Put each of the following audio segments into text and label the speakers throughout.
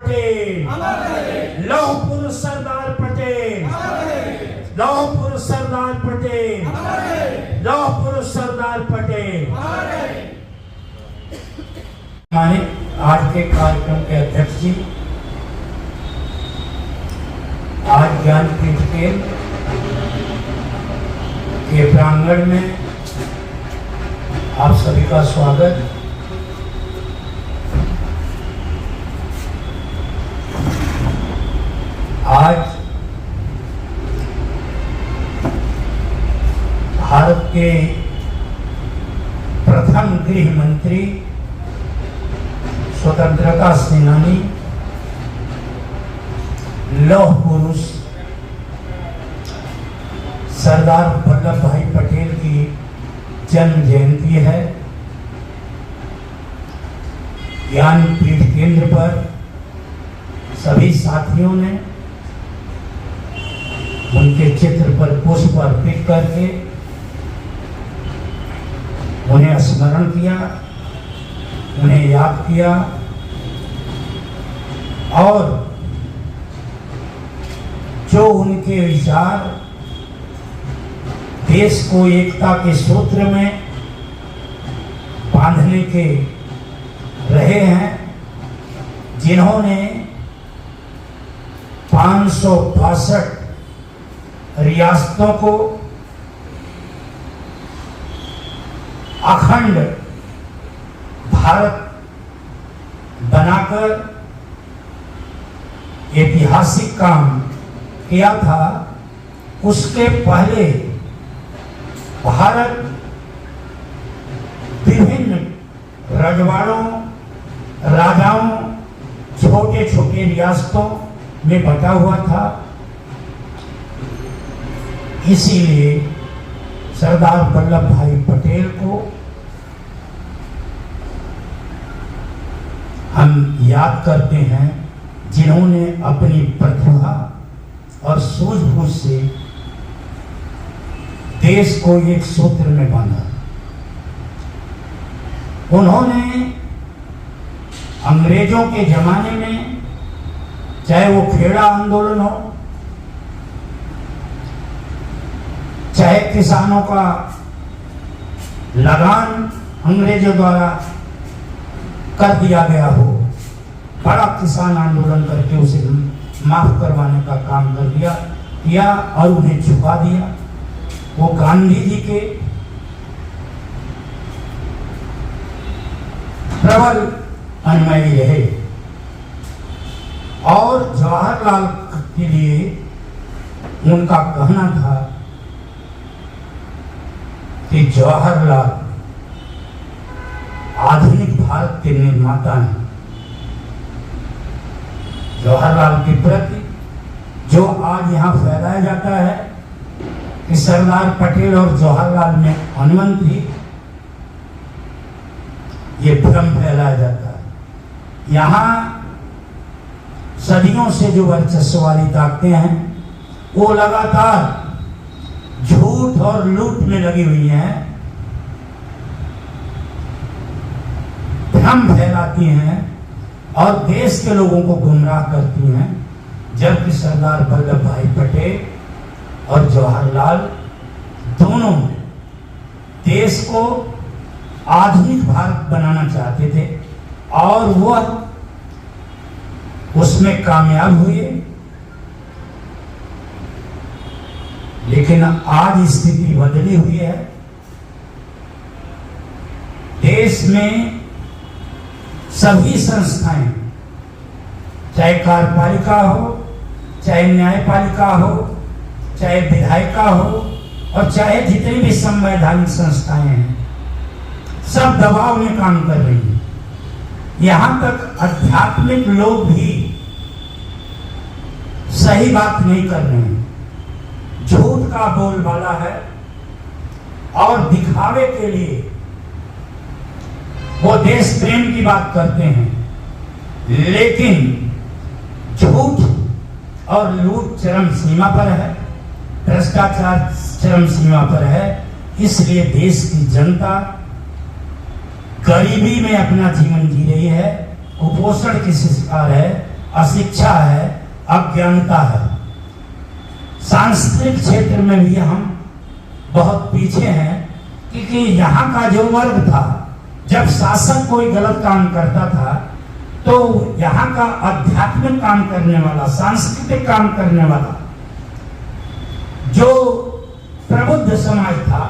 Speaker 1: लौह पुरुष सरदार पटेल, लौह पुरुष सरदार पटेल, लौह पुरुष सरदार पटेल। आज के कार्यक्रम के अध्यक्ष जी, आज ज्ञानपीठ के प्रांगण में आप सभी का स्वागत। आज भारत के प्रथम गृह मंत्री, स्वतंत्रता सेनानी, लौह पुरुष सरदार वल्लभ भाई पटेल की जन्म जयंती है। ज्ञानपीठ केंद्र पर सभी साथियों ने उनके चित्र पर पुष्प अर्पित करके उन्हें स्मरण किया, उन्हें याद किया और जो उनके विचार देश को एकता के सूत्र में बांधने के रहे हैं, जिन्होंने 562 रियासतों को अखंड भारत बनाकर ऐतिहासिक काम किया था। उसके पहले भारत विभिन्न रजवाड़ों, राजाओं, छोटे छोटे रियासतों में बटा हुआ था। इसीलिए सरदार वल्लभ भाई पटेल को हम याद करते हैं, जिन्होंने अपनी प्रतिभा और सूझबूझ से देश को एक सूत्र में बांधा। उन्होंने अंग्रेजों के जमाने में, चाहे वो खेड़ा आंदोलन हो, चाहे किसानों का लगान अंग्रेजों द्वारा कर दिया गया हो, बड़ा किसान आंदोलन करके उसे माफ करवाने का काम कर दिया और उन्हें झुका दिया। वो गांधी जी के प्रबल अनुयायी रहे और जवाहरलाल के लिए उनका कहना था कि जवाहरलाल आधुनिक भारत के निर्माता हैं। जवाहरलाल के प्रति जो आज यहाँ फैलाया जाता है कि सरदार पटेल और जवाहरलाल में अनुबंध थी, ये भ्रम फैलाया जाता है। यहाँ सदियों से जो वर्चस्व वाली ताकतें हैं वो लगातार झूठ और लूट में लगी हुई हैं, भ्रम फैलाती हैं और देश के लोगों को गुमराह करती हैं। जबकि सरदार वल्लभ भाई पटेल और जवाहरलाल दोनों देश को आधुनिक भारत बनाना चाहते थे और वह उसमें कामयाब हुए। लेकिन आज स्थिति बदली हुई है। देश में सभी संस्थाएं, चाहे कार्यपालिका हो, चाहे न्यायपालिका हो, चाहे विधायिका हो और चाहे जितनी भी संवैधानिक संस्थाएं हैं, सब दबाव में काम कर रही हैं। यहां तक आध्यात्मिक लोग भी सही बात नहीं कर रहे हैं, झूठ का बोलबाला है और दिखावे के लिए वो देश प्रेम की बात करते हैं, लेकिन झूठ और लूट चरम सीमा पर है, भ्रष्टाचार चरम सीमा पर है। इसलिए देश की जनता गरीबी में अपना जीवन जी रही है, कुपोषण की शिकार है अशिक्षा है, अज्ञानता है। सांस्कृतिक क्षेत्र में भी हम बहुत पीछे हैं, क्योंकि यहाँ का जो वर्ग था, जब शासक कोई गलत काम करता था तो यहाँ का आध्यात्मिक काम करने वाला, सांस्कृतिक काम करने वाला जो प्रबुद्ध समाज था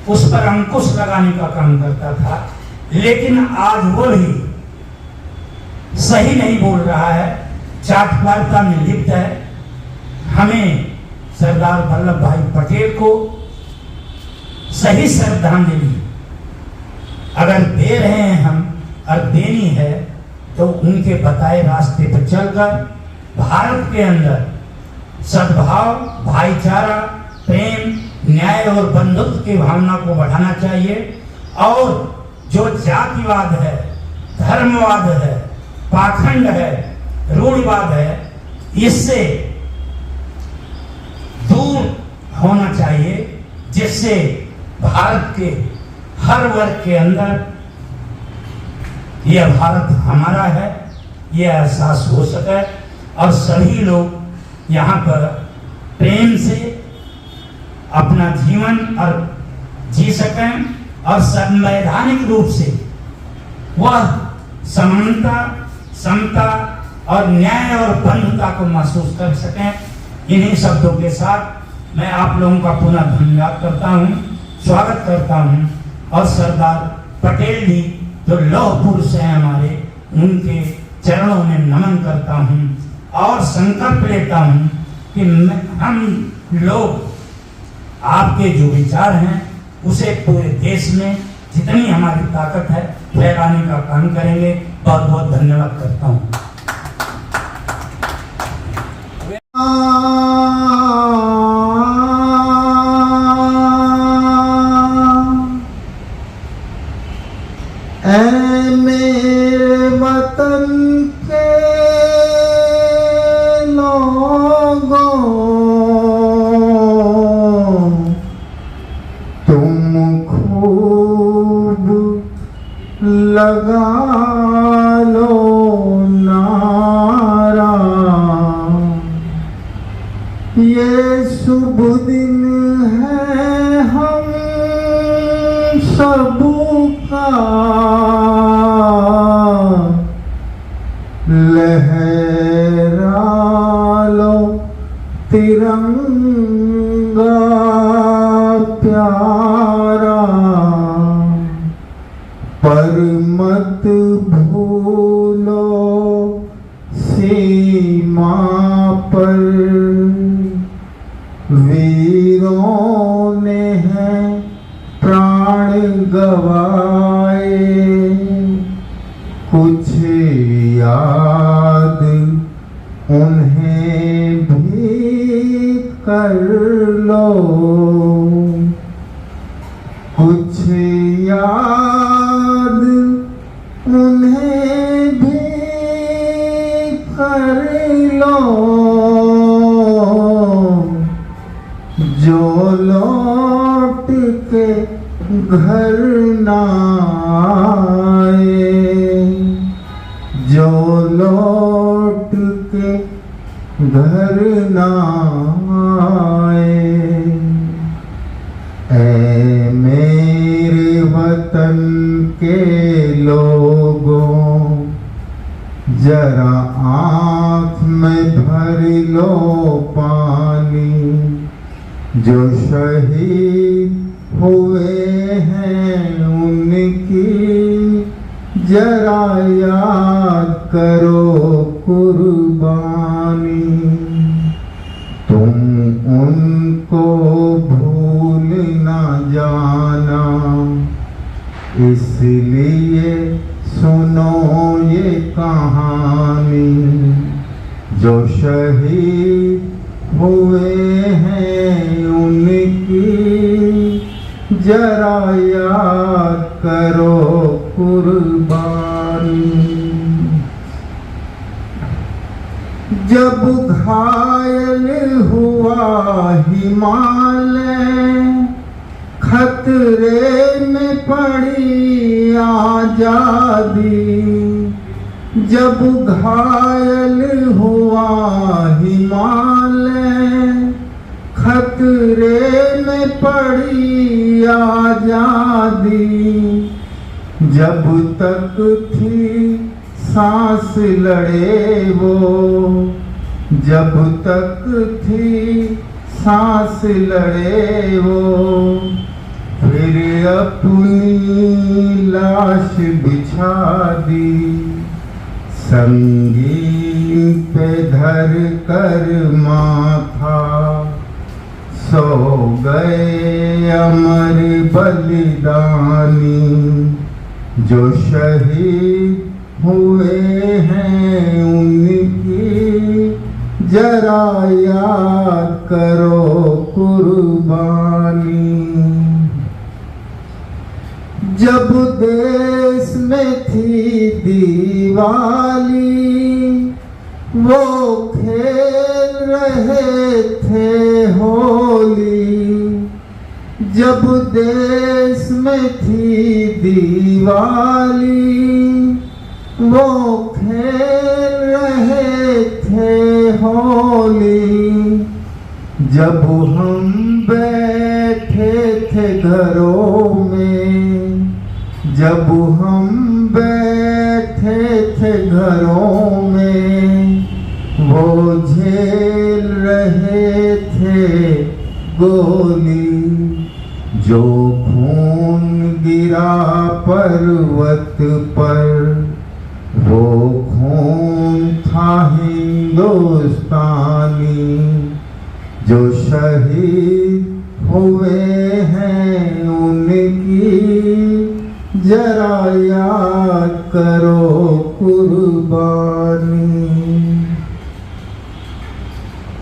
Speaker 1: उस पर अंकुश लगाने का काम करता था। लेकिन आज वो ही सही नहीं बोल रहा है, जातपातता में लिप्त है। हमें सरदार वल्लभ भाई पटेल को सही श्रद्धांजलि अगर दे रहे हैं हम और देनी है तो उनके बताए रास्ते पर चलकर भारत के अंदर सद्भाव, भाईचारा, प्रेम, न्याय और बंधुत्व की भावना को बढ़ाना चाहिए। और जो जातिवाद है, धर्मवाद है, पाखंड है, रूढ़िवाद है, इससे दूर होना चाहिए, जिससे भारत के हर वर्ग के अंदर यह भारत हमारा है यह एहसास हो सके और सभी लोग यहाँ पर प्रेम से अपना जीवन और जी सकें और संवैधानिक रूप से वह समानता, समता और न्याय और बंधुता को महसूस कर सकें। इन्हीं शब्दों के साथ मैं आप लोगों का पुनः धन्यवाद करता हूँ, स्वागत करता हूँ और सरदार पटेल जी जो लौह पुरुष हैं हमारे, उनके चरणों में नमन करता हूँ और संकल्प लेता हूँ कि हम लोग आपके जो विचार हैं उसे पूरे देश में जितनी हमारी ताकत है फैलाने का काम करेंगे। बहुत बहुत धन्यवाद करता हूँ।
Speaker 2: मेरे वतन के लोगों, तुम खूब लगा लो नारा, ये शुभ दिन है हम सबका, लहरा लो तिरंगा प्यारा, पर मत भूलो सीमा पर वीरों ने है प्राण गवाए, कुछ याद उन्हें भी कर लो, कुछ याद उन्हें भी कर लो, जो लौट के घर ना आए, जो लौट के घर ना आए। ऐ मेरे वतन के लोगों, जरा आँख में भर लो पानी, जो शहीद हुए हैं उनकी जरा याद करो कुर्बानी, तुम उनको भूल ना जाना, इसलिए सुनो ये कहानी, जो शहीद हुए हैं उनकी जरा याद करो कुर्बानी। जब घायल हुआ हिमालय, खतरे में पड़ी आजादी, जब घायल हुआ हिमालय, खतरे में पड़ी आजादी, जब तक थी सांस लड़े वो, जब तक थी सांस लड़े वो, फिर अपनी लाश बिछा दी, संगीन पे धर कर माथा, सो गए अमर बलिदानी, जो शहीद हुए हैं उनकी जरा याद करो कुर्बानी। जब देश में थी दिवाली, वो खेल रहे थे होली, जब देश में थी दिवाली, वो खेल रहे थे होली, जब हम बैठे थे घरों में, जब हम बैठे थे घरों में, वो झेल रहे थे गोली, जो खून गिरा पर्वत पर, वो खून था हिंदुस्तानी, जो शहीद हुए हैं उनकी जरा याद करो कुर्बानी।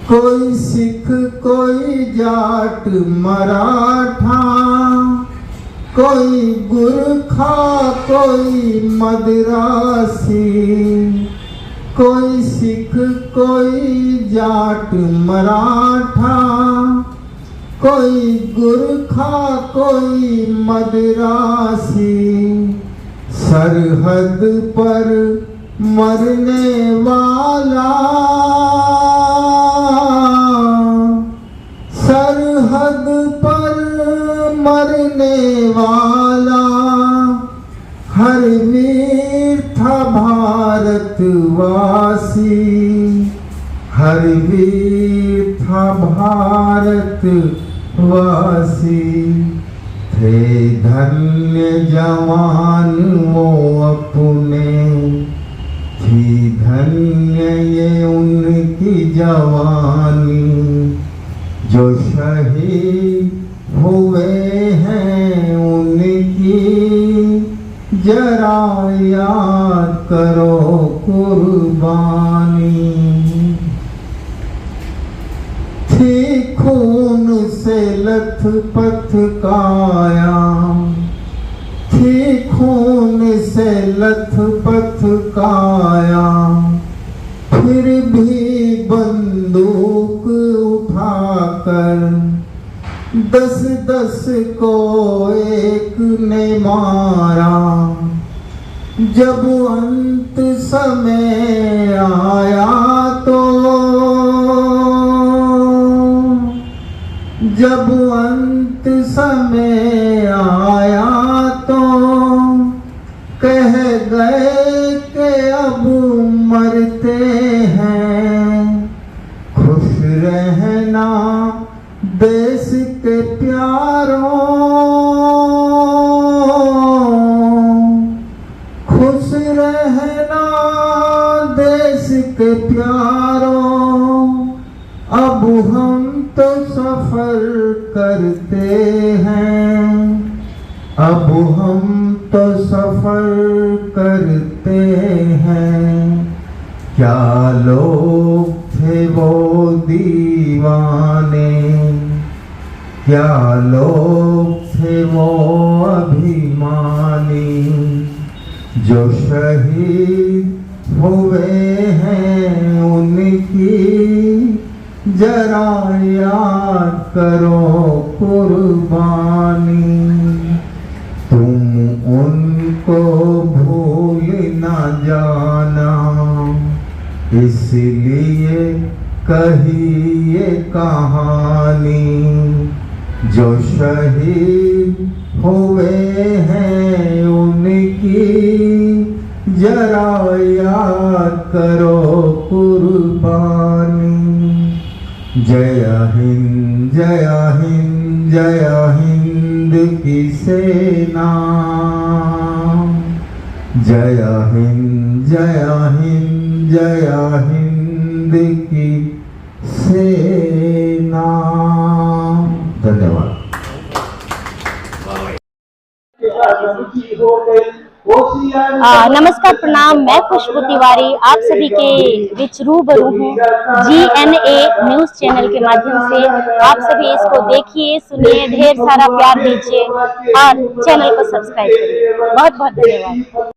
Speaker 2: कोई सिख कोई जाट मराठा, कोई गुरखा कोई मद्रासी, कोई सिख कोई जाट मराठा, कोई गुरखा कोई मद्रासी, सरहद पर मरने वाला, सरहद पर मरने वाला, हर वीर था भारतवासी, हर वीर था भारतवासी, थे धन्य जवान वो अपने, थी धन्य ये उनकी जवानी, जो शहीद हुए हैं उनकी जरा याद करो कुर्बानी। थी खून से लथपथ काया, थी खून से लथपथ काया, फिर भी बंदूक उठाकर 10-10 को एक ने मारा, जब अंत समय आया तो, जब अंत समय आया तो कह गए कि अब मरते हैं, खुश रहना देश के प्यारों, खुश रहना देश के प्यारों, अब हम तो सफर करते हैं, अब हम तो सफर करते हैं, क्या लोग थे वो दीवाने, क्या लोग थे वो अभिमानी, जो शहीद हुए हैं उनकी जरा याद करो कुर्बानी। तुम उनको भूल न जाना, इसलिए कही ये कहानी, जो शहीद हुए हैं उनकी जरा याद करो कुर्बानी। जय हिंद जय हिंद जय हिंद की सेना, जय हिंद जय हिंद जय हिंद की सेना। धन्यवाद।
Speaker 3: नमस्कार, प्रणाम। मैं खुशबू तिवारी आप सभी के बीच रूबरू हूँ GNA न्यूज चैनल के माध्यम से। आप सभी इसको देखिए, सुनिए, ढेर सारा प्यार दीजिए और चैनल को सब्सक्राइब करिए। बहुत बहुत धन्यवाद।